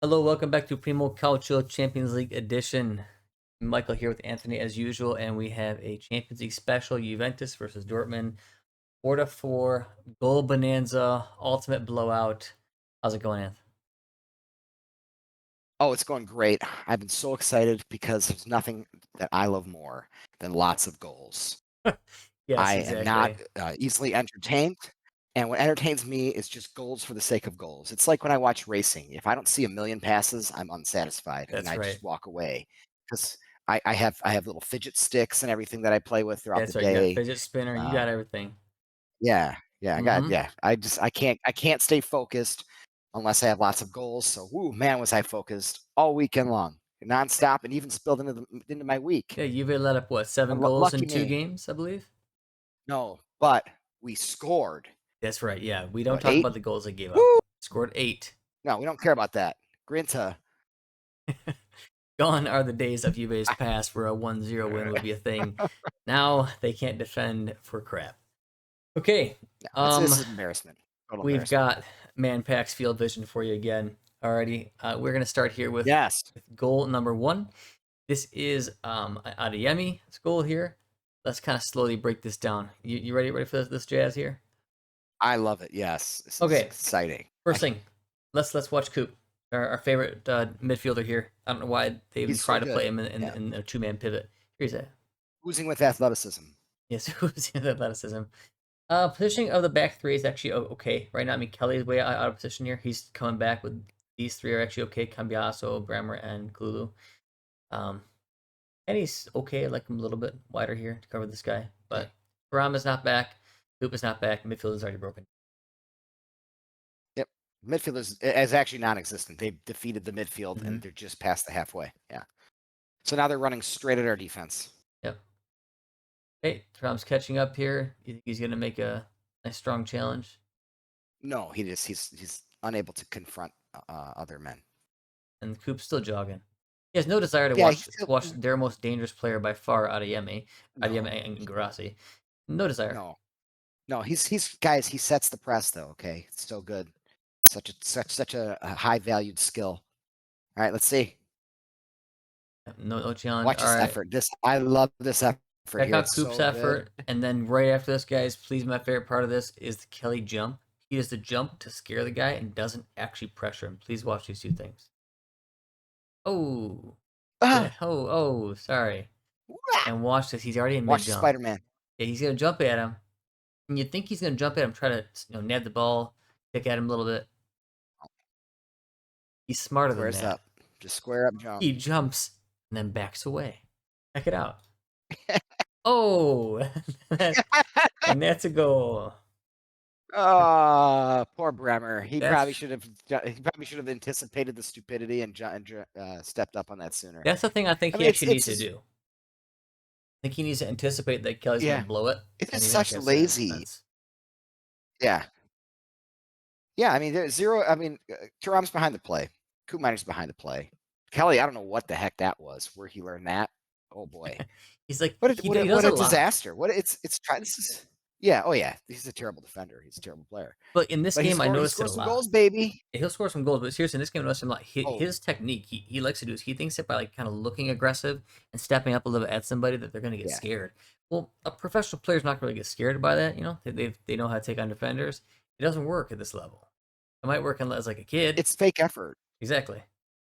Hello, welcome back to Primo Calcio Champions League edition. Michael here with Anthony as usual, and we have a Champions League special: Juventus versus Dortmund, 4-4 goal bonanza, ultimate blowout. How's it going, Anth? Oh, it's going great. I've been so excited because there's nothing that I love more than lots of goals. Yes, I am not exactly. easily entertained, and what entertains me is just goals for the sake of goals. It's like when I watch racing. If I don't see a million passes, I'm unsatisfied, and That's I right. just walk away because I have little fidget sticks and everything that I play with throughout the That's right. You got day. fidget spinner. You Uh, got everything. yeah, yeah, I got Mm-hmm. yeah. I can't stay focused unless I have lots of goals. So, woo, man, was I focused all weekend long, nonstop, and even spilled into my week. Yeah, Juve let up what, seven But goals lucky in two me, games, I believe. no. But we scored That's right. Yeah, we don't what, talk 8? about the goals they gave up. Woo! Scored 8. No, we don't care about that. Grinta. Gone are the days of Juve's past where a 1-0 win would be a thing. Now they can't defend for crap. Okay. No, this Um, is embarrassment. Total we've embarrassment. got Man Pack's field vision for you again. Alrighty. We're gonna start here with Yes, goal number one. This is Adeyemi's goal here. Let's kind of slowly break this down. You ready for this jazz here? I love it. Yes, this is Okay. exciting. First thing, let's watch Coop, our favorite midfielder here. I don't know why they even He's try so to play good. him in, Yeah, in a two-man pivot. Here's a oozing with athleticism. yes, who's the athleticism. Positioning of the back three is actually okay right now. I mean, Kelly's way out of position here. He's coming back with these three are actually okay. Cambiaso, Bremer, and Glulu. Um, and he's okay. I like him a little bit wider here to cover this guy. Yeah. But Ram is not back. Hoop is not back. Midfield is already broken. Yep. Midfield is actually non-existent. They've defeated the midfield, Mm-hmm. and they're just past the halfway. Yeah. So now they're running straight at our defense. Yep. Hey, Ram's catching up here. You think he's gonna make a nice strong challenge? No, he's unable to confront other men. And Coop's still jogging. He has no desire to Yeah, watch their most dangerous player by far, no, And Garasi. No desire. no, no. He's guys. He sets the press though. Okay, it's still good. Such a high valued skill. All right, let's see. No challenge. Watch All this right. effort. I love this effort Check here. out It's Coop's so good. effort. And then right after this, guys, please, my favorite part of this is the Kelly jump. He does the jump to scare the guy and doesn't actually pressure him. Please watch these two things. Oh. Ah, Yeah. Sorry. wah! And watch this. He's already in mid Watch jump. Spider Man. Yeah, he's gonna jump at him. And you think he's gonna jump at him, try to nab the ball, pick at him a little bit. He's smarter than Squares that. up. Just square up jump. He jumps and then backs away. Check it out. Oh, and that's a goal. Oh, poor Bremer. He probably That's should have. He probably should have anticipated the stupidity and stepped up on that sooner. that's the thing I think I he mean, it's actually needs it's to just, do. I think he needs to anticipate that Kelly's gonna yeah. blow it, It's and just he's not such gonna sit in lazy. defense. Yeah, yeah. I mean, there's zero. I mean, Thuram's behind the play. Koopmeiner's behind the play. Kelly, I don't know what the heck that was. Where he learned that? Oh boy. He's like What a he what a, he does what a a lot, disaster. What it's trying. This is yeah. Oh yeah. He's a terrible defender. He's a terrible player. but in this But he game I scored. He noticed it scored a some lot. goals, baby. He'll score some goals, but seriously, in this game, I noticed him like Oh his technique. He likes to do is he thinks that by like kind of looking aggressive and stepping up a little bit at somebody that they're gonna get yeah. scared. Well, a professional player's not gonna really get scared by that. They know how to take on defenders. It doesn't work at this level. It might work as like a kid. It's fake effort. Exactly.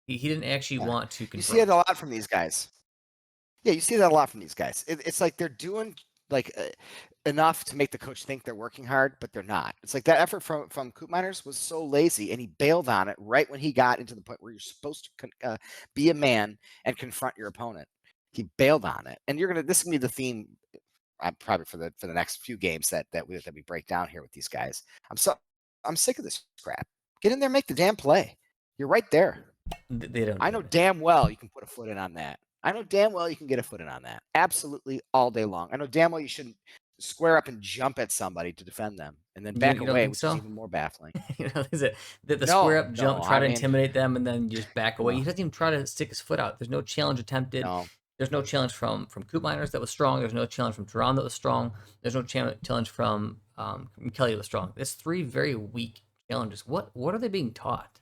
He didn't actually Yeah. want to You see it confront. a lot from these guys. Yeah, you see that a lot from these guys. It's like they're doing like enough to make the coach think they're working hard, but they're not. It's like that effort from Koopmeiners was so lazy, and he bailed on it right when he got into the point where you're supposed to be a man and confront your opponent. He bailed on it, and this is gonna be the theme. Probably for the next few games that we break down here with these guys. I'm sick of this crap. Get in there, make the damn play. You're right there. They don't I do know it. damn well you can put a foot in on that. I know damn well you can get a foot in on that. Absolutely all day long. I know damn well you shouldn't square up and jump at somebody to defend them and then back You don't away, think which is so? even more baffling. Is it the square No, up no. jump, try I to mean, intimidate them, and then just back away? no, He doesn't even try to stick his foot out. There's no challenge attempted. no. There's no challenge from Coop Miners that was strong. There's no challenge from Turan that was strong. There's no challenge from Kelly that was strong. It's three very weak challenges. What are they being taught?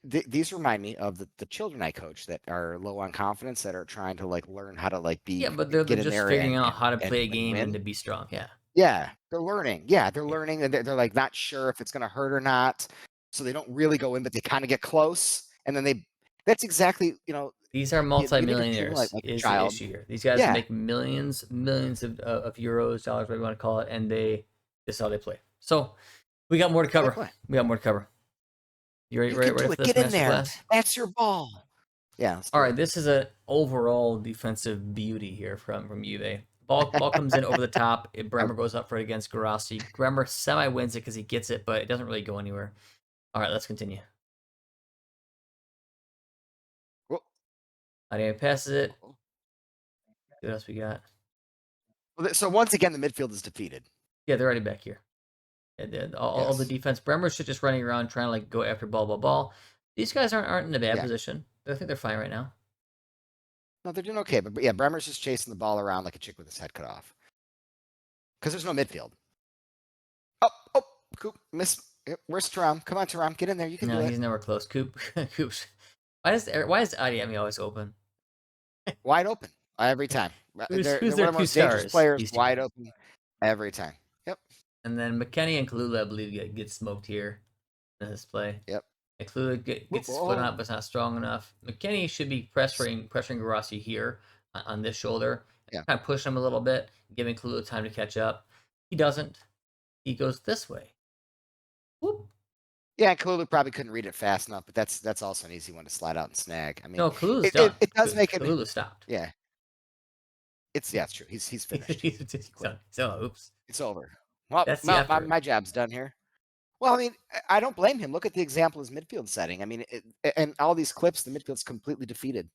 These remind me of the children I coach that are low on confidence, that are trying to like learn how to like Yeah, be but they're get in just there figuring and out how to play a and game and win. to be strong. Yeah. Yeah, they're learning. Yeah, they're Yeah. learning, and they're like not sure if it's going to hurt or not, so they don't really go in, but they kind of get close, and then they. That's exactly These are you need to treat them multimillionaires like a is the child. issue here. These guys Yeah, make millions of euros, dollars, whatever you want to call it, and this is how they play. So we got more to that's how they cover. play. We got more to cover. You ready, You ready, can ready do for it. this Get in there. masterclass? That's your ball. Yeah, let's All do right, it. this is an overall defensive beauty here from Juve. Ball comes in over the top. I- Bremer goes up for it against Garassi. Bremer semi wins it because he gets it, but it doesn't really go anywhere. All right, let's continue. well, Adeyemi passes it. What else we got? so once again, the midfield is defeated. Yeah, they're already back here. All the Yes. defense. Bremer's just running around trying to like go after ball. These guys aren't in a bad Yeah. position. I think they're fine right now. No, they're doing okay, but yeah, Bremer's just chasing the ball around like a chick with his head cut off because there's no midfield. Oh, Coop, miss. Where's Taram? Come on, Taram, get in there. You can No, do it. he's nowhere close. Coops. Why is Adeyemi always open? Wide open every time. Who's They're their one of the two most dangerous stars? players. These two Wide guys. open every time. Yep. And then McKennie and Kalula, I believe, get smoked here in this play. Yep. And Kalula gets his foot on it, but it's not strong enough. McKennie should be pressuring Garassi here on this shoulder, Yeah. kind of pushing him a little bit, giving Kalula time to catch up. He doesn't. He goes this way. Whoop. Yeah, Kalulu probably couldn't read it fast enough, but that's also an easy one to slide out and snag. I mean, No, Kalula's it, done. it does make it. Kalula stopped. Yeah. It's true. He's finished. He's done. So, oops. It's over. Well, That's the effort. my job's done here. Well, I mean, I don't blame him. Look at the example of his midfield setting. I mean, and all these clips, the midfield's completely defeated.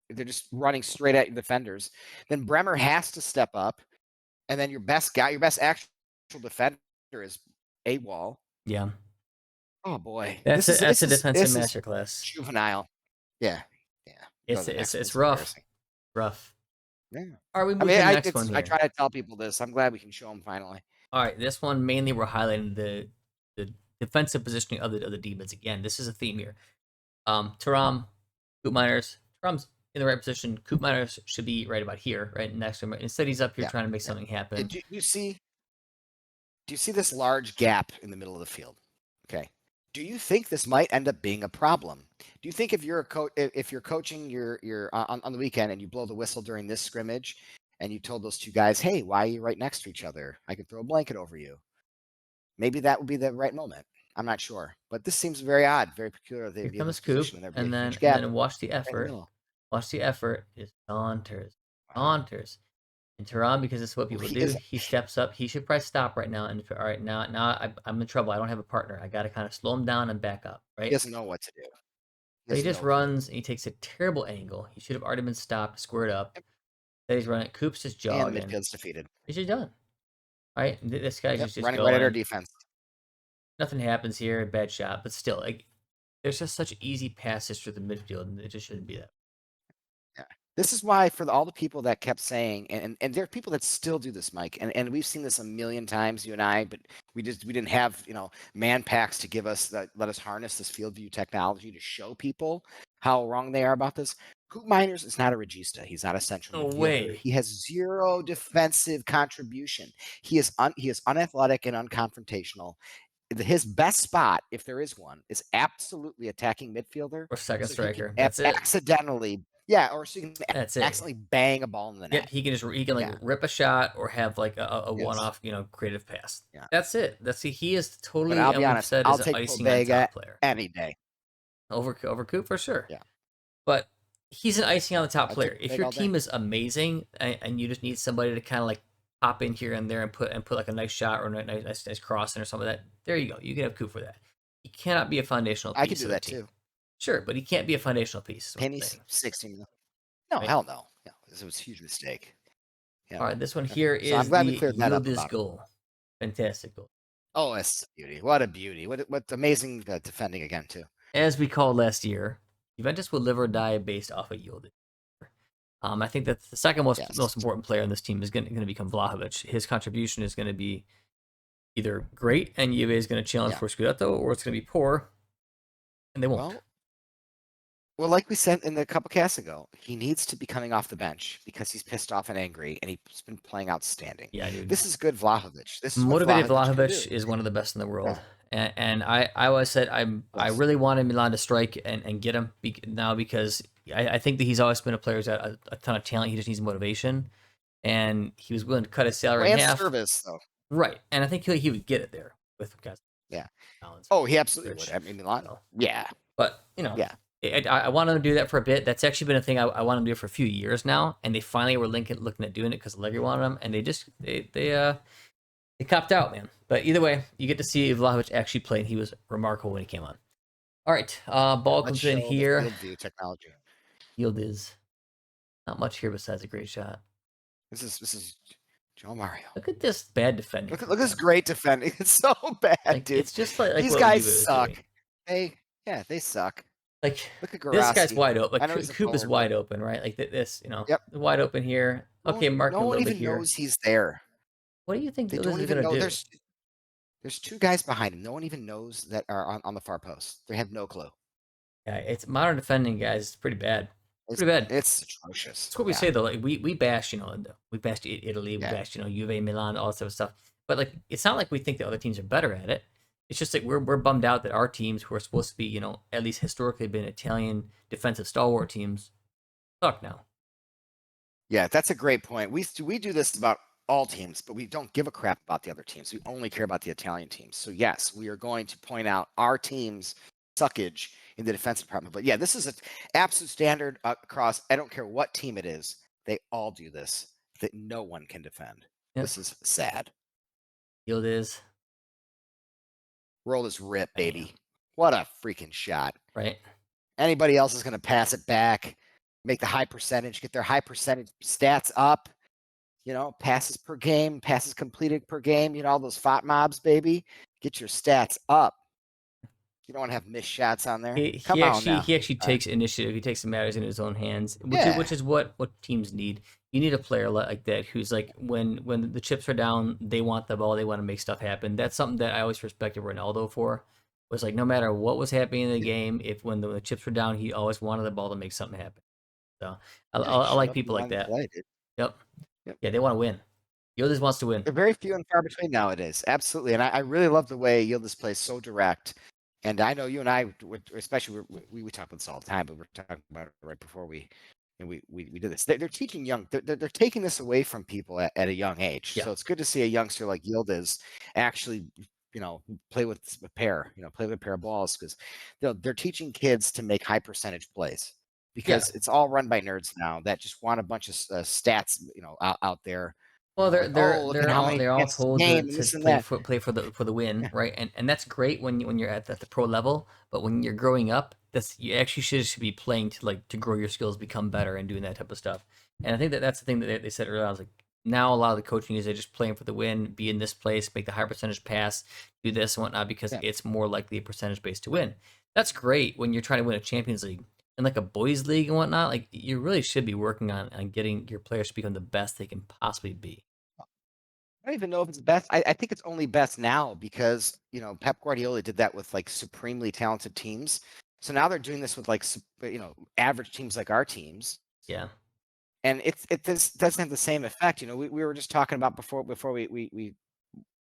They're just running straight at your defenders. Then Bremer has to step up, and then your best actual defender is AWOL. Yeah. Oh boy, That's a defensive masterclass. Juvenile. Yeah. It's rough. Rough. Yeah. All right, we I move mean, to the next one here. I try to tell people this. I'm glad we can show them finally. All right, this one mainly we're highlighting the defensive positioning of the demons. Again, this is a theme here. Thuram, Koopmeiners. Thuram's in the right position. Koopmeiners should be right about here, right next to him. Instead, he's up here trying to make something happen. Do you see this large gap in the middle of the field? Okay. Do you think this might end up being a problem? Do you think if you're if you're coaching your on the weekend and you blow the whistle during this scrimmage and you told those two guys, "Hey, why are you right next to each other? I could throw a blanket over you." Maybe that would be the right moment. I'm not sure, but this seems very odd, very peculiar. Here comes Coop, and then watch the effort. Watch the effort. Is Saunters. And Thuram, because it's what people do, he steps up. He should probably stop right now. And all right, now I'm in trouble. I don't have a partner. I got to kind of slow him down and back up. Right? He doesn't know what to do. He just runs. And he takes a terrible angle. He should have already been stopped, squared up. Then he's running. Coop's just jogging. And midfield's defeated. He's just done. Right? This guy's just running going. right at our defense. Nothing happens here. Bad shot, but still, like, there's just such easy passes through the midfield, and it just shouldn't be that. Yeah. This is why, for all the people that kept saying, and there are people that still do this, Mike, and we've seen this a million times, you and I, but we didn't have man packs to give us let us harness this field view technology to show people how wrong they are about this. Koopmeiners is not a regista. He's not a central midfielder. Way. He has zero defensive contribution. He is unathletic and unconfrontational. His best spot, if there is one, is absolutely attacking midfielder or second striker. That's accidentally. Yeah, or so you can accidentally bang a ball in the net. Yep, he can rip a shot or have like a one-off, creative pass. Yeah. That's it. He is totally. But I'll be honest. I'll take Pobega player any day. Over Coop for sure. Yeah. But he's an icing on the top player. If your team is amazing and you just need somebody to kind of like pop in here and there and put like a nice shot or a nice crossing or something like that, there you go. You can have Coop for that. He cannot be a foundational piece. I can do that too. Sure, but he can't be a foundational piece. Penny's 16. No, right? Hell no. Yeah, this was a huge mistake. Yeah. All right, this one here is I'm glad we cleared that up goal. Fantastic goal. Oh, it's a beauty. What a beauty. What amazing defending again, too. As we called last year, Juventus will live or die based off of Yildiz. I think that the second most important player on this team is going to become Vlahovic. His contribution is going to be either great and Juve is going to challenge for Scudetto, or it's going to be poor and they won't. Well, like we said in the couple casts ago, he needs to be coming off the bench because he's pissed off and angry, and he's been playing outstanding. Yeah, dude. This is good Vlahovic. This is what Motivated Vlahovic can do. Vlahovic is one of the best in the world. Yeah. And I always said I Yes. really wanted Milan to strike and get him now because I think that he's always been a player who's got a ton of talent. He just needs motivation, and he was willing to cut his salary in And half. service, though. Right, and I think he would get it there with guys. Yeah. Talents, Oh, he absolutely Rich, would. I mean, Milan. so. Yeah. But Yeah. I wanted them to do that for a bit. That's actually been a thing I wanted them to do for a few years now, and they finally were looking at doing it because Allegri wanted them, and they copped out, man. But either way, you get to see Vlahovic actually play, and he was remarkable when he came on. All right, ball Let's comes in show the here. field view technology. Yildiz. Not much here besides a great shot. This is Joe Mario. Look at this bad defending. Look at this great defending. It's so bad, like, dude. It's just like these what guys Juve is suck. doing. They suck. Like Look at this guy's Garasti. wide open. I Like know he's a Coop is forward, wide but open, right? Like this, Yep. wide open here. Okay, mark no him a one little bit even here. knows he's there. What do you think They Yildiz don't is even gonna know. do? There's two guys behind him. No one even knows that are on the far post. They have no clue. Yeah, it's modern defending, guys. It's pretty bad. Pretty bad. It's atrocious. That's what we say though. Like we bash, we bashed Italy, we bashed, Juve, Milan, all that sort of stuff. But like, it's not like we think the other teams are better at it. It's just that we're bummed out that our teams, who are supposed to be, at least historically been Italian defensive stalwart teams, suck now. Yeah, that's a great point. We do this about all teams, but we don't give a crap about the other teams. We only care about the Italian teams. So yes, we are going to point out our team's suckage in the defense department. But yeah, this is an absolute standard across. I don't care what team it is. They all do this. That no one can defend. Yep. This is sad. Yildiz. Roll this rip, baby. What a freaking shot. Right. Anybody else is going to pass it back, make the high percentage, get their high percentage stats up. Passes per game, passes completed per game, all those FOT mobs, baby. Get your stats up. You don't want to have missed shots on there. He actually takes initiative. He takes the matters in his own hands, which is what teams need. You need a player like that who's like, when the chips are down, they want the ball, they want to make stuff happen. That's something that I always respected Ronaldo for. Was like, no matter what was happening in the game, if when the chips were down, he always wanted the ball to make something happen. So I like people like that. Yep. Yeah, they want to win. Yildiz wants to win. They're very few and far between nowadays. Absolutely. And I really love the way Yildiz plays so direct. And I know you and I, especially, we talk about this all the time, but we're talking about it right before we did this. They're teaching young. They're taking this away from people at a young age. Yeah. So it's good to see a youngster like Yildiz actually, play with a pair. Play with a pair of balls, because they're teaching kids to make high percentage plays. Because it's all run by nerds now that just want a bunch of stats, out there. Well, they're all told to play for the win, right? And that's great when you're at the pro level, but when you're growing up, you actually should be playing to grow your skills, become better, and doing that type of stuff. And I think that's the thing that they said earlier. I was like, now a lot of the coaching is they're just playing for the win, be in this place, make the high percentage pass, do this and whatnot, because it's more likely a percentage base to win. That's great when you're trying to win a Champions League. In like a boys league and whatnot, like you really should be working on getting your players to become the best they can possibly be. I don't even know if it's best. I think it's only best now because, Pep Guardiola did that with like supremely talented teams. So now they're doing this with like, average teams like our teams. Yeah. And this doesn't have the same effect. We were just talking about before we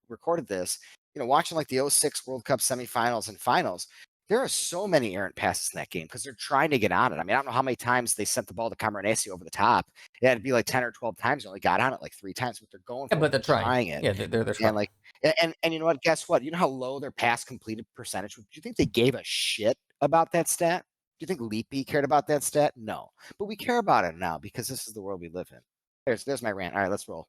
recorded this, watching like the 2006 World Cup semifinals and finals. There are so many errant passes in that game because they're trying to get on it. I mean, I don't know how many times they sent the ball to Camoranesi over the top. It had to be like 10 or 12 times. They only got on it like 3 times, but they're going for but they're trying it. Yeah, they're trying. And you know what? Guess what? You know how low their pass completed percentage? Do you think they gave a shit about that stat? Do you think Lippi cared about that stat? No. But we care about it now because this is the world we live in. There's my rant. All right, let's roll.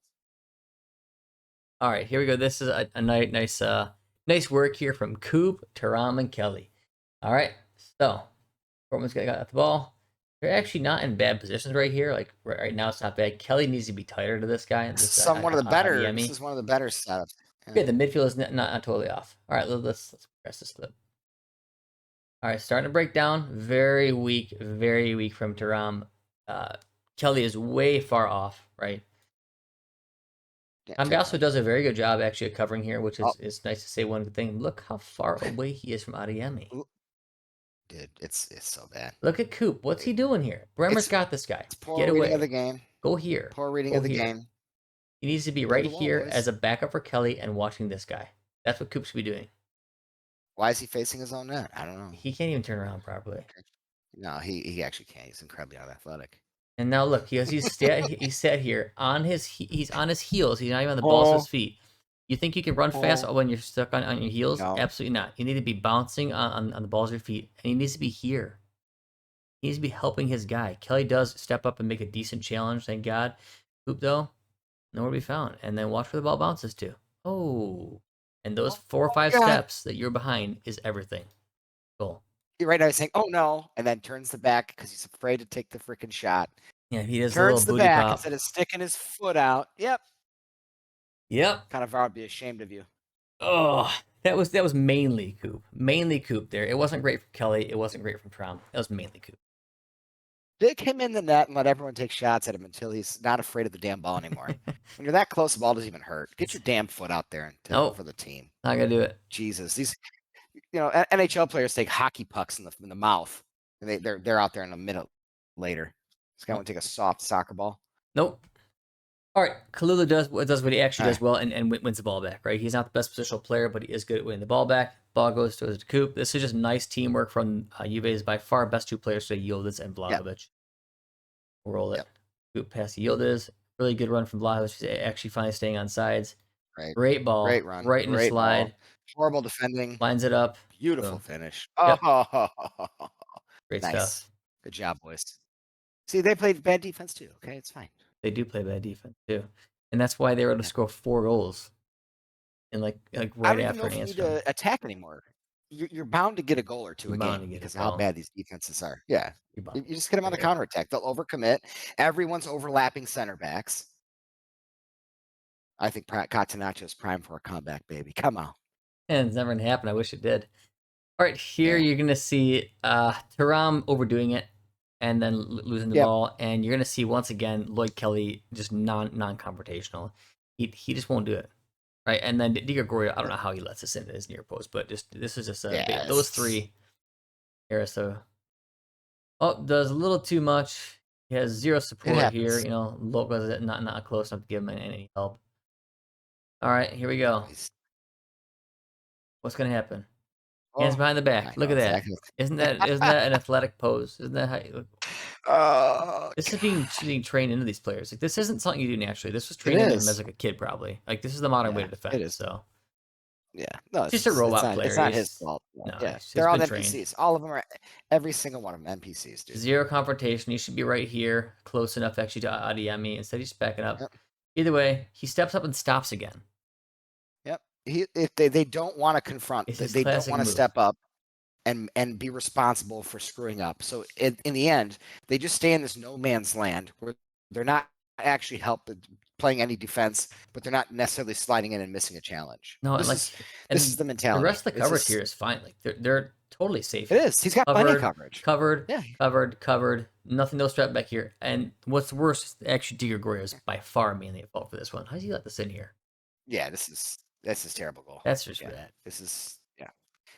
All right, here we go. This is a nice work here from Coop, Thuram, and Kelly. All right, so Dortmund's got the ball. They're actually not in bad positions right here. Like right now, it's not bad. Kelly needs to be tighter to this guy. This is one of the better setups. Yeah, the midfield is not totally off. All right, let's press this clip. All right, starting to break down. Very weak from Thuram. Kelly is way far off, right? Cambiasso does a very good job actually of covering here, which is nice to say. One good thing. Look how far away he is from Adeyemi. dude, it's so bad. Look at Coop. What's he doing here? Bremer's It's got this guy. poor Get reading of the away. game. Go here. Poor reading Go of the here. game. He needs to be Build right a wall, here as boys. a backup for Kelly and watching this guy. That's what Coop should be doing. Why is he facing his own net? I don't know. He can't even turn around properly. No, he actually can't. He's incredibly unathletic. And now look, he's sat here on he's on his heels. He's not even on the balls of Oh, his feet. You think you can run fast when you're stuck on your heels? no. Absolutely not. You need to be bouncing on the balls of your feet, and he needs to be here. He needs to be helping his guy. Kelly does step up and make a decent challenge, thank God. Hoop though, nowhere to be found. And then watch where the ball bounces to. Oh, and those 4 or 5 God. steps that you're behind is everything. Goal. Right now he's saying, "Oh no," and then turns the back because he's afraid to take the freaking shot. Yeah, he does a little Turns the booty back pop. instead of sticking his foot out. Yep. Yep. Kind of I would be ashamed of you. Oh, that was mainly Coop. Mainly Coop there. It wasn't great for Kelly. It wasn't great from Trom. That was mainly Coop. Dick him in the net and let everyone take shots at him until he's not afraid of the damn ball anymore. When you're that close, the ball doesn't even hurt. Get your damn foot out there for the team. Not gonna do it. Jesus, these NHL players take hockey pucks in the mouth, and they're out there in a minute later. This guy won't take a soft soccer ball. Nope. All right, Kalula does what he actually does All well and wins the ball back, right? He's not the best positional player, but he is good at winning the ball back. Ball goes to Coop. This is just nice teamwork from Juve's by far best 2 players today, Yildiz and Vlahovic. Yep. Roll it. Yep. Coop past Yildiz. Really good run from Vlahovic. He's actually finally staying on sides. Right. Great ball. Great run. Right in the slide. Ball. Horrible defending. Lines it up. Beautiful finish. Yep. Oh, great nice stuff. Good job, boys. See, they played bad defense too. Okay, it's fine. They do play bad defense too, and that's why they were able to score 4 goals. And like right I don't after even know if you need to attack anymore. You're bound to get a goal or two a game because of how bad these defenses are. Yeah, you just get them on the counterattack. They'll overcommit. Everyone's overlapping center backs. I think Catenaccio's prime for a comeback, baby. Come on. And it's never gonna happen. I wish it did. All right, here you're gonna see Thuram overdoing it and then losing the ball, and you're gonna see once again Lloyd Kelly just non-confrontational. He just won't do it. Right, and then Di Gregorio, I don't know how he lets this into his near post, but this is just those 3 here. So, does a little too much. He has 0 support here. You know, Loca's not close enough to give him any help. All right, here we go. What's gonna happen? Hands behind the back. Look at that. Exactly. Isn't that an athletic pose? Isn't that how you look? This is being trained into these players. Like, this isn't something you do naturally. This was trained into them as like a kid, probably. Like, this is the modern way to defend. It is. So no, it's just a robot player. It's not his fault. No, they're all NPCs. Trained. All of them are. Every single one of them NPCs, dude. 0 confrontation. He should be right here, close enough actually to Adeyemi. Instead, he's backing up. Either way, he steps up and stops again. Yep. If they don't want to confront, they don't want to step up and be responsible for screwing up. So in the end, they just stay in this no man's land where they're not actually playing any defense, but they're not necessarily sliding in and missing a challenge. No, this is the mentality. The rest of the coverage here is fine. Like they're totally safe. It is. He's got plenty of coverage. Covered. Nothing, no strap back here. And what's worse, actually, Di Gregorio is by far mainly at fault for this one. How does he let this in here? Yeah, this is terrible goal. That's just bad. This is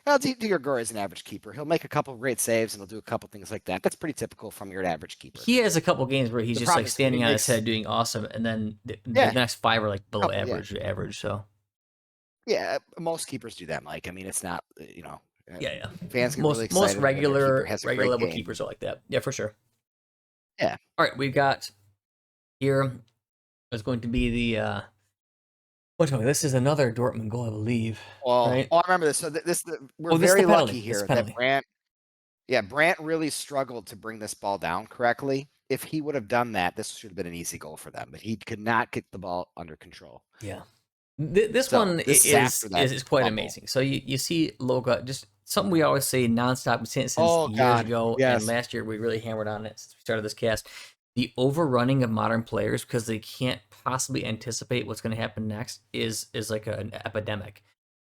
Well, Di Gregorio is an average keeper. He'll make a couple great saves and he'll do a couple things like that. That's pretty typical from your average keeper. He has a couple games where he's just like standing on his head doing awesome, and then the next 5 are like below average. So yeah, most keepers do that, Mike. I mean, it's not Fans get most really excited. Most regular level keepers are like that. Yeah, for sure. Yeah. All right, we've got here is going to be the. This is another Dortmund goal, I believe. Well, right? I remember this. So we're very lucky here that Brandt really struggled to bring this ball down correctly. If he would have done that, this should have been an easy goal for them. But he could not get the ball under control. Yeah, this one is quite amazing. So you see Loga, just something we always say nonstop since years ago, and last year we really hammered on it since we started this cast. The overrunning of modern players because they can't possibly anticipate what's going to happen next is like an epidemic.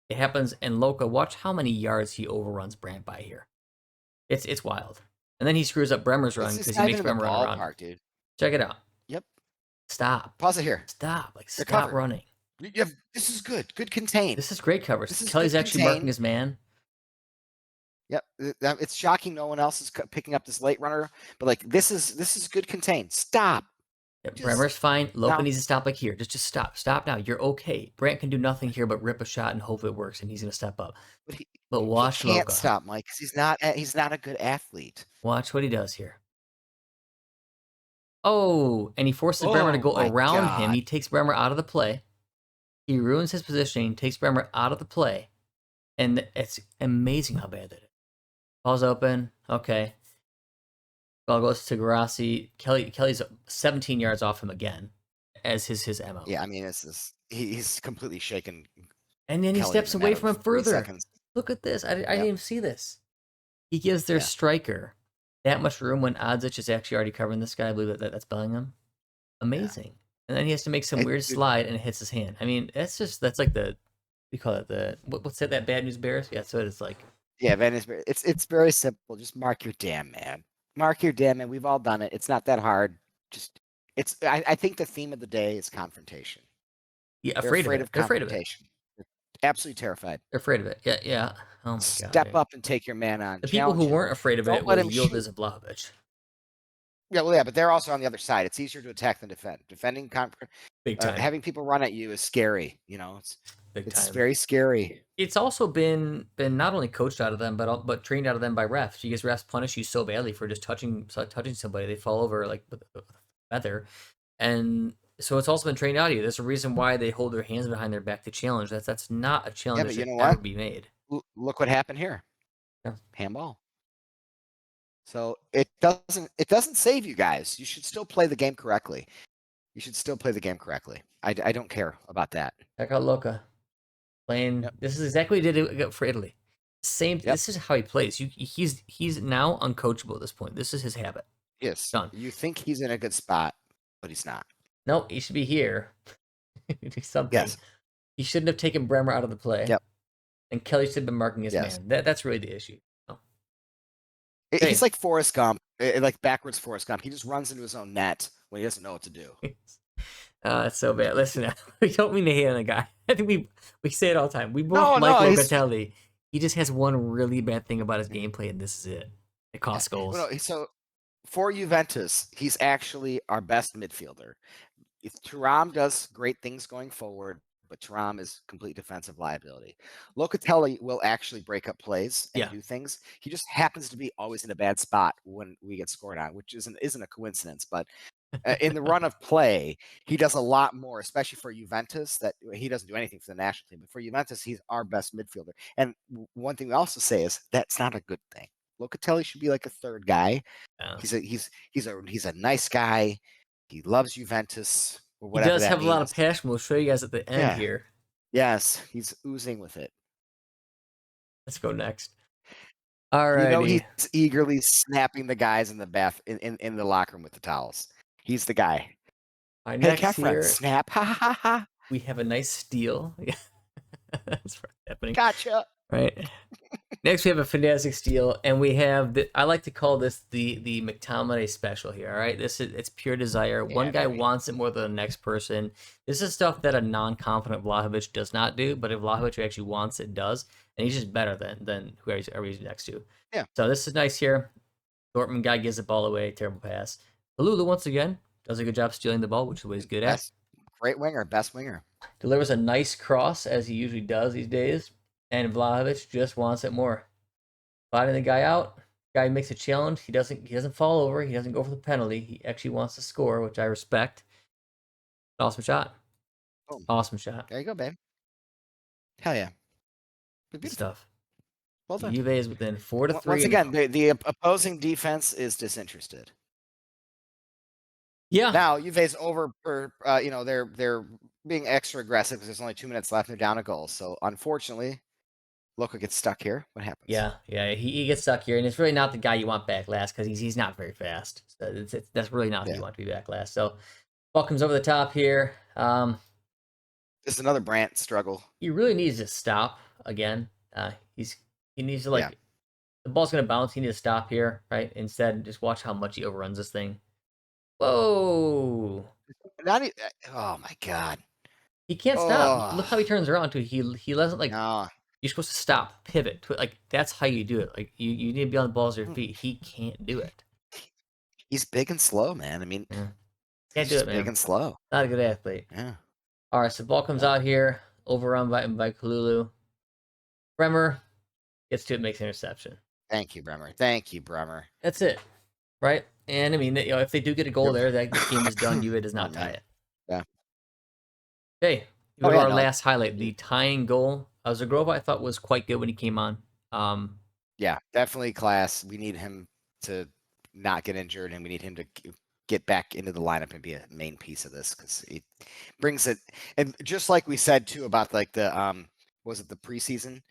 It happens in Loka. Watch how many yards he overruns Brandt by here. It's wild. And then he screws up Bremer's run because he makes Bremer run around. Dude. Check it out. Yep. Stop. Pause it here. Stop. Stop running. This is good. Good contain. This is great coverage. Kelly's actually marking his man. Yep. It's shocking no one else is picking up this late runner, but like this is good contained. Stop. Yeah, Just Bremer's fine. Loka now. needs to stop like here. Just stop. Stop now. You're okay. Brandt can do nothing here but rip a shot and hope it works, and he's gonna step up. But But he watch can't Loka. stop Mike because he's not a good athlete. Watch what he does here. Oh, and he forces Bremer to Oh go my around him. God. He takes Bremer out of the play. He ruins his positioning, takes Bremer out of the play, and it's amazing how bad that is. Ball's open. Okay. Ball goes to Garassi. Kelly's 17 yards off him again, as his MO. Yeah, I mean, he's completely shaken And then he Kelly in steps a away matter from of him 3 further. seconds. Look at this. I didn't Yep. even see this. He gives their Yeah. striker that much room when Odzic is actually already covering this guy. I believe that's Bellingham. Yeah. Amazing. And then he has to make some weird Dude, slide and it hits his hand. I mean, that's like we call it what's that bad news bears? Yeah, so it's like. yeah, Venice. It's very simple. Just mark your damn man. Mark your damn man. We've all done it. It's not that hard. Just I think the theme of the day is confrontation. Yeah, They're afraid of afraid it. of They're afraid of it. confrontation. They're absolutely terrified. They're afraid of it. Yeah, yeah. Oh my god. Step up and take your man on. The people who Challenge him. weren't afraid of Don't it let was him shoot. Yildiz and Vlahovic. Yeah, well, yeah, but they're also on the other side. It's easier to attack than defend. Big time. Having people run at you is scary. You know, Big it's time. very scary. It's also been not only coached out of them, but trained out of them by refs. Because refs punish you so badly for just touching somebody, they fall over like with a feather, and so it's also been trained out of you. There's a reason why they hold their hands behind their back to challenge. That's not a challenge Yeah, that but you should know ever what? be made. Look what happened here. Yeah. Handball. So it doesn't save you guys. You should still play the game correctly. You should still play the game correctly. I don't care about that. Check out Loca playing. Yep. This is exactly what he did for Italy. Same. Yep. This is how he plays. He's now uncoachable at this point. This is his habit. Yes. Done. You think he's in a good spot, but he's not. No, he should be here. Do something. Yes. He shouldn't have taken Bremer out of the play. Yep. And Kelly should have been marking his Yes. man. That's really the issue. Oh. He's like Forrest Gump, like backwards Forrest Gump. He just runs into his own net when he doesn't know what to do. It's so bad. Listen, we don't mean to hate on the guy. I think we say it all the time. We both No, like no, Locatelli. He just has one really bad thing about his gameplay, and this is it. It costs goals. Well, no, so for Juventus, he's actually our best midfielder. If Thuram does great things going forward, but Thuram is complete defensive liability. Locatelli will actually break up plays and Yeah. do things. He just happens to be always in a bad spot when we get scored on, which isn't a coincidence. But in the run of play, he does a lot more, especially for Juventus. That he doesn't do anything for the national team, but for Juventus, he's our best midfielder. And one thing we also say is that's not a good thing. Locatelli should be like a third guy. Yeah. He's a nice guy. He loves Juventus. Or He whatever does that have a lot of means. passion. We'll show you guys at the end Yeah. here. Yes, he's oozing with it. Let's go next. All right. You know he's eagerly snapping the guys in the bath in the locker room with the towels. He's the guy. All right, Hey, next cat friend, here, snap! Ha ha ha ha! we have a nice steal. Yeah. That's happening. Gotcha. Right. Next, we have a fantastic steal, and we have I like to call this the McTominay special here. All right, it's pure desire. Yeah, One guy baby. wants it more than the next person. This is stuff that a non-confident Vlahovic does not do, but if Vlahovic actually wants it, does, and he's just better than whoever he's next to. Yeah. So this is nice here. Dortmund guy gives the ball away. Terrible pass. Lulu once again does a good job stealing the ball, which is what he's good at. Great winger, best winger. Delivers a nice cross as he usually does these days. And Vlahovic just wants it more. Fighting the guy out. Guy makes a challenge. He doesn't fall over. He doesn't go for the penalty. He actually wants to score, which I respect. Awesome shot. Boom. Awesome shot. There you go, babe. Hell yeah. Good stuff. Well done. Juve is within 4-3. Once again, the opposing defense is disinterested. Yeah. Now Juve's over, they're being extra aggressive because there's only 2 minutes left and they're down a goal. So unfortunately, Loco gets stuck here. What happens? Yeah. He gets stuck here, and it's really not the guy you want back last because he's not very fast. So that's really not who you want to be back last. So ball comes over the top here. This is another Brandt struggle. He really needs to stop again. He needs to the ball's gonna bounce. He needs to stop here, right? Instead, just watch how much he overruns this thing. Whoa! Oh my god! He can't stop. Look how he turns around too. He doesn't No. You're supposed to stop, pivot, like that's how you do it. Like you need to be on the balls of your Mm. feet. He can't do it. He's big and slow, man. I mean, Yeah. Can't he's do it, just big man. and slow. Not a good athlete. Yeah. All right, so ball comes Yep. out here, overrun by Kalulu. Bremer gets to it, makes an interception. Thank you, Bremer. Thank you, Bremer. That's it, right? And I mean, if they do get a goal Yep. there, that game is done. Juve does Oh not tie man. it. Yeah. Okay, we Oh go to yeah. our No. last highlight, the tying goal. Zagrova, I thought was quite good when he came on. Yeah, definitely class. We need him to not get injured, and we need him to get back into the lineup and be a main piece of this because he brings it. And just like we said too about like the was it the preseason?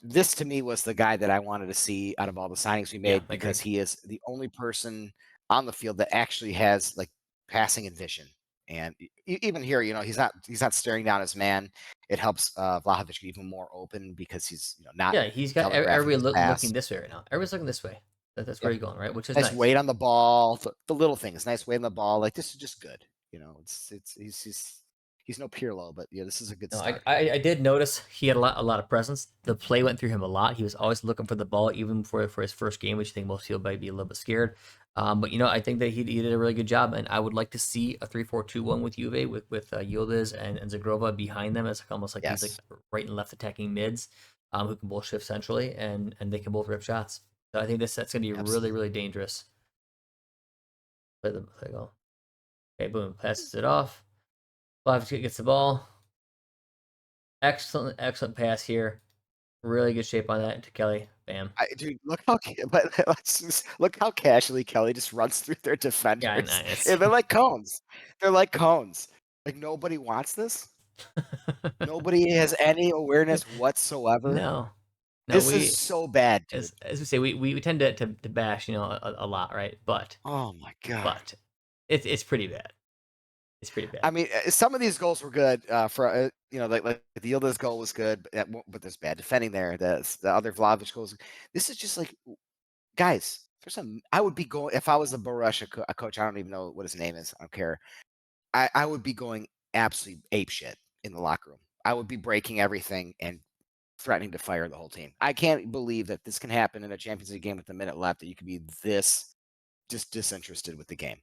This to me was the guy that I wanted to see out of all the signings we Yeah, made I agree. because he is the only person on the field that actually has like passing and vision. And even here, he's not staring down his man. It helps Vlahovic get even more open because he's not Yeah, he's got telegraphing everybody his looking pass. this way right now. Everybody's looking this way. That's where Yep. you're going, right? Which is Nice nice. weight on the ball, the little things. Nice weight on the ball. Like this is just good. He's no Pirlo, but yeah, this is a good No, start. I did notice he had a lot of presence. The play went through him a lot. He was always looking for the ball, even for his first game, which I think most people might be a little bit scared. But I think that he did a really good job, and I would like to see a 3-4-2-1 with Juve with Yildiz and Zagrova behind them as almost like these like Yes, right and left attacking mids, who can both shift centrally and they can both rip shots. So I think that's going to be really absolutely. really dangerous. Play goal. Okay, boom, passes it off. Vlahovic gets the ball. Excellent pass here. Really good shape on that to Kelly. Bam. Dude, look how but look how casually Kelly just runs through their Yeah, defenders. nice. And they're like cones. They're like cones. Like nobody wants this. Nobody has any awareness whatsoever. No, no, This is so bad, dude. as we say, we tend to bash a lot, right? Oh my god. But it's pretty bad. It's pretty bad. I mean, some of these goals were good. For like the Yildiz goal was good, but there's bad defending there. The other Vlahovic goals. This is just like, guys. I would be going if I was a Borussia coach. I don't even know what his name is. I don't care. I would be going absolutely ape shit in the locker room. I would be breaking everything and threatening to fire the whole team. I can't believe that this can happen in a Champions League game with a minute left. That you could be this just disinterested with the game.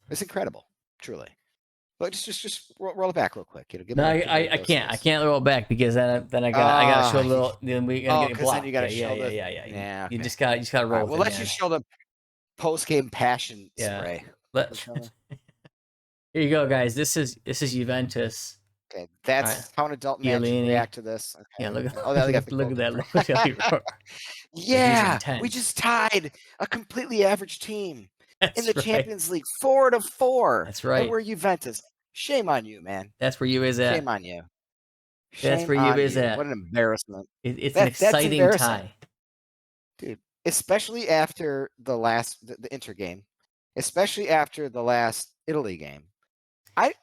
It's incredible, truly. But just roll it back real quick. Give No, me a I dose of can't. I this. can't roll it back because then I gotta show a You little. Then we gotta get you because then you blocked. got Yeah, to yeah, show yeah, the. yeah, yeah. Yeah, You okay. just gotta All roll right. with Well, it, let's man. just show the post game passion Yeah. spray. Let Here you go, guys. This is Juventus. Okay, All right, that's how an adult man should Chiellini. react to this. Yeah, Okay. Oh, they got the look goal at that. difference. Look at how he wrote. Yeah, he's Yeah, we intense. just tied a completely average team in That's the right. Champions League, 4-4, That's and right. we're Juventus. Shame on you, man. That's where you is Shame at. on you. That's Shame where you on is you. What at. an embarrassment. It's an That's exciting embarrassing, tie. dude. Especially after the Inter game, especially after the last Italy game.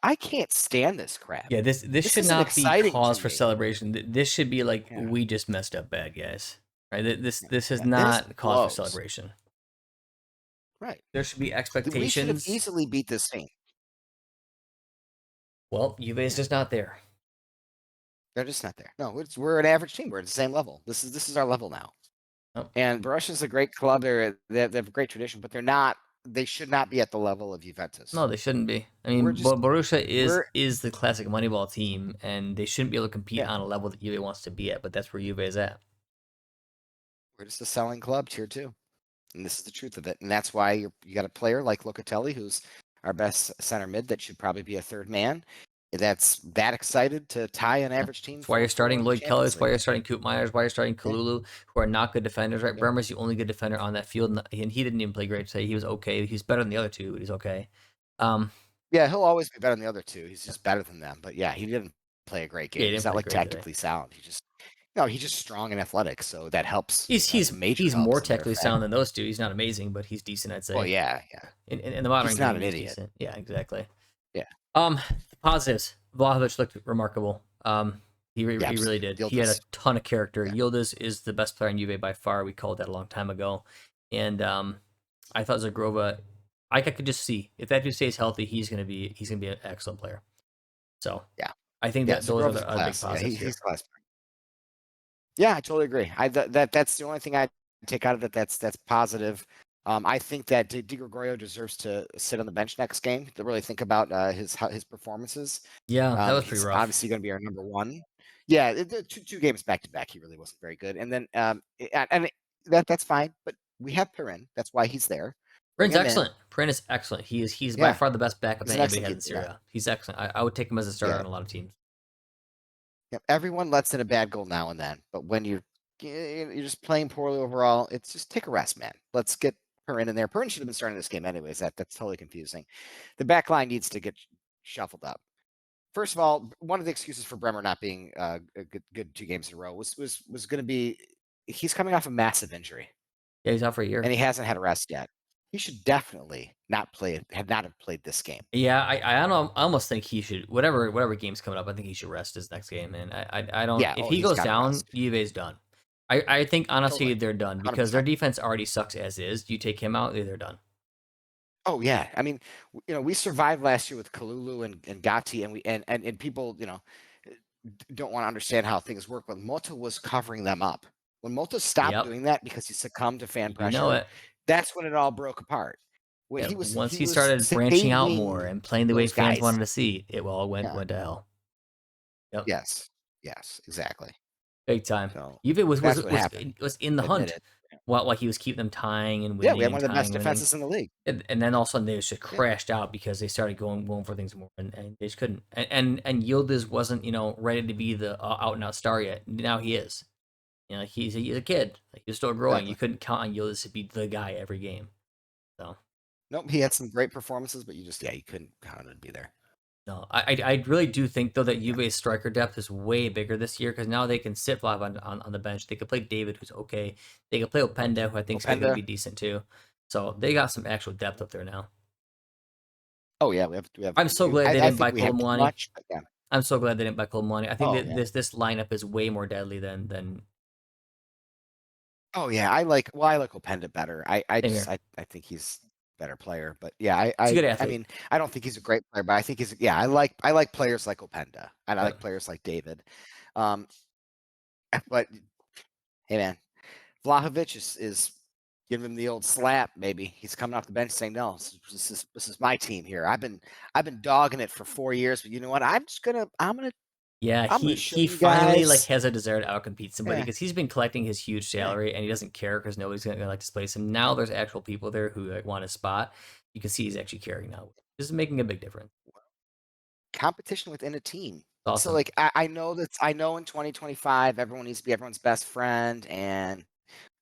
I can't stand this crap. Yeah, this This should isn't not be exciting cause to for me. celebration. This should be like Yeah, we just messed up bad, guys. Right? This is yeah. This not cause for blows. celebration. Right. There should be We should have expectations. easily beat this team. Well, Juve is Yeah. just not there. They're just not there. No, we're an average team. We're at the same level. This is our level now. Oh, And Borussia's a great club. They have a great tradition, but they're not. They should not be at the level of Juventus. no, they shouldn't be. I We're mean, just Borussia we're is the classic Moneyball team, and they shouldn't be able to compete yeah on a level that Juve wants to be at. But that's where Juve is at. we're just a selling club tier two, and this is the truth of it. And that's why you got a player like Locatelli, who's our best center mid, that should probably be a third man. That's that excited to tie an Yeah. average team That's why you're 4-4 starting in the Lloyd Kelly. Champions That's why League. you're starting Coop Myers. Why you're starting Yeah, Kalulu, who are not good defenders. Right, yep. Bremer's the only good defender on that field, and he didn't even play great today. He was okay. He's better than the other two, but he's okay. Um, Yeah, he'll always be better than the other two. He's yeah, just better than them. But yeah, he didn't play a great yeah, game. he He's didn't not play like great today. tactically sound. He's just strong and athletic, so that helps. He's That's a major he's more helps in their technically effect. sound than those two. He's not amazing, but he's decent, I'd Well, say. yeah, yeah. In the modern He's not game, an he's idiot. decent. Yeah, exactly. Yeah, The positives. Vlahovic looked remarkable. He yeah, really absolutely. did. He had a Yildiz. ton of character. Yeah, Yildiz is the best player in Juve by far. We called that a long time ago, and I thought Zagrova. I could just see if that dude stays healthy, he's gonna be an excellent player. So yeah, I think yeah. that those are Zagrova's the big class. Yeah, positives here. he's class. Yeah, I totally agree. That's the only thing I take out of it. That's positive. I think that Di Gregorio deserves to sit on the bench next game to really think about his performances. Yeah, that was pretty He's rough. obviously going to be our number one. Yeah, two games back to back, he really wasn't very good. And then that's fine. But we have Perrin. That's why he's there. Bring Prin's him in. excellent. Prin is excellent. He's by Yeah, far the best backup he's that an anybody excellent has in keeper. Serie Yeah, A. He's excellent. I would take him as a starter yeah. on a lot of teams. Yeah, everyone lets in a bad goal now and then, but when you're just playing poorly overall, it's just take a rest, man. Let's get Perrin in there. Perrin should have been starting this game anyways. That's totally confusing. The back line needs to get shuffled up. First of all, one of the excuses for Bremer not being a good 2 games in a row was going to be he's coming off a massive injury Yeah, he's out for a and year. he hasn't had a rest yet. He should definitely not have played this game. Yeah, I don't know. I almost think he should whatever game's coming up. I think he should rest his next game. And I don't. Yeah, If oh, he he's goes got to down, rest. Juve's done. I think honestly Totally, they're done because their 100%. defense already sucks as is. You take him out, they're done. Oh yeah, I mean, we survived last year with Kalulu and Gatti, and and people, don't want to understand how things work. But Mota was covering them up. When Mota stopped Yep, doing that because he succumbed to fan you know pressure, it. that's when it all broke apart. When Yeah, once he he was started branching out more saving and playing the way those fans guys. wanted to see, it all went Yeah. went to hell. Yep, Yes. Yes. Exactly. big time. So Juve was that's what happened. was in the Admit hunt it. while he was keeping them tying and Yeah, we winning had and one of the tying best and winning. defenses in the league. And then all of a sudden they just Yeah. crashed out because they started going for things more, and they just couldn't. And Yildiz wasn't ready to be the out and out star yet. Now he is. He's a kid. Like, he's still growing. You Exactly. couldn't count on Yildiz to be the guy every game. So Nope. He had some great performances, but you couldn't count on him to be there. no, I really do think though that Juve's striker depth is way bigger this year because now they can sit Vlav on the bench. They could play David, who's okay. They could play Openda, who I think is going to Openda. be decent too. So they got some actual depth up there now. Oh yeah, we have. I'm so glad they I didn't think buy we have too Colomwani. much. But yeah. I'm so glad they didn't buy Colomwani. I think Oh that yeah. this lineup is way more deadly than Oh yeah. I like Openda better. I same just here. I think he's a better player. But yeah, He's a good I athlete. mean, I don't think he's a great player, but I think he's I like players like Openda and I like Yep. players like David. Um, but hey man, Vlahovic is giving him the old slap. Maybe he's coming off the bench saying, "No, this is my team here. I've been dogging it for 4 years, but you know what? Yeah, I'm gonna show he you finally guys." has a desire to outcompete somebody Yeah, because he's been collecting his huge yeah. salary and he doesn't care because nobody's gonna like displace him. Now there's actual people there who want his spot. You can see he's actually caring now. This is making a big difference. Competition within a team. It's So awesome. like I know in 2025 everyone needs to be everyone's best friend and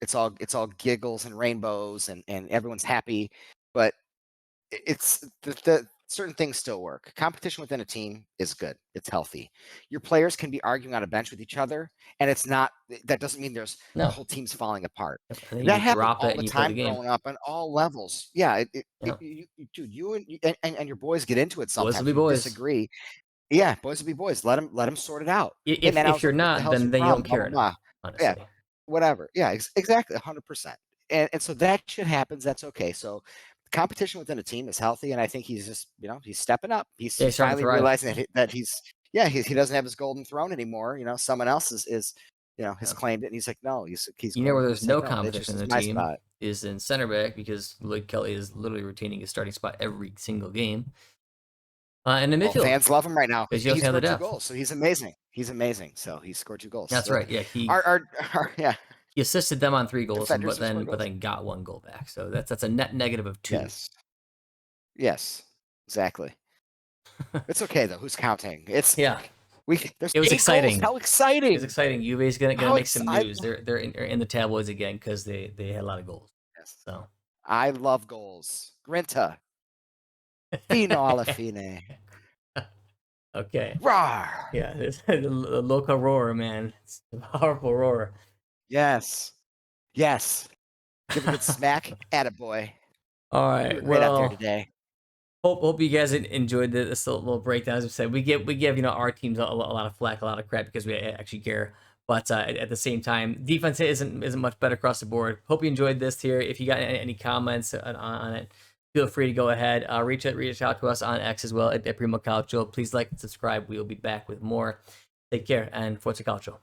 it's all giggles and rainbows and everyone's happy, but it's the certain things still work. Competition within a team is good. It's healthy. Your players can be arguing on a bench with each other, and it's not. That doesn't mean the No, whole team's falling apart. I think That you happened drop it all and the you play the time game. growing up on all levels. Yeah, Yeah, dude, you and your boys get into it boys will sometimes. be You boys. disagree. Yeah, boys will be boys. Let them sort it out. Hey man, I If was you're like, what the not, hell's your then you don't problem? Blah care blah blah. enough. Yeah, Honestly, whatever. Yeah, exactly, 100%. And so that shit happens. That's okay. So competition within a team is healthy, and I think he's just he's stepping up. yeah, He's he's starting to finally thrive. realizing that he's he doesn't have his golden throne anymore. Someone else is has Yeah. claimed it, and he's like, no, he's You know going. where there's He's like, no no, it competition just in is the my team spot. is in center back because Lloyd Kelly is literally retaining his starting spot every single game. And in Well, midfield fans love him right now. because you He also have the scored two depth. goals, so he's amazing. He's amazing. So he scored 2 goals. That's So right. Yeah, our yeah he assisted them on 3 goals, defenders have scored but goals. then got 1 goal back. So that's a net negative of 2. Yes. Yes, exactly. It's okay though. Who's counting? It's Yeah, there's it was 8 goals. exciting. How It was exciting! exciting. Juve's gonna How make some exciting! news. They're in the tabloids again because they had a lot of goals. Yes. So I love goals. Grinta, fino alla fine. okay, Rawr! yeah, the local roar, man. It's a powerful roar. Yes, yes. Give a good smack. Attaboy. All You right. were great out there Well, today. hope you guys enjoyed this little breakdown. As I said, we give our teams a lot of flack, a lot of crap because we actually care. But at the same time, defense isn't much better across the board. Hope you enjoyed this here. If you got any comments on it, feel free to go ahead. Reach out to us on X as well at Primo Calcio. Please like and subscribe. We will be back with more. Take care and Forza Calcio.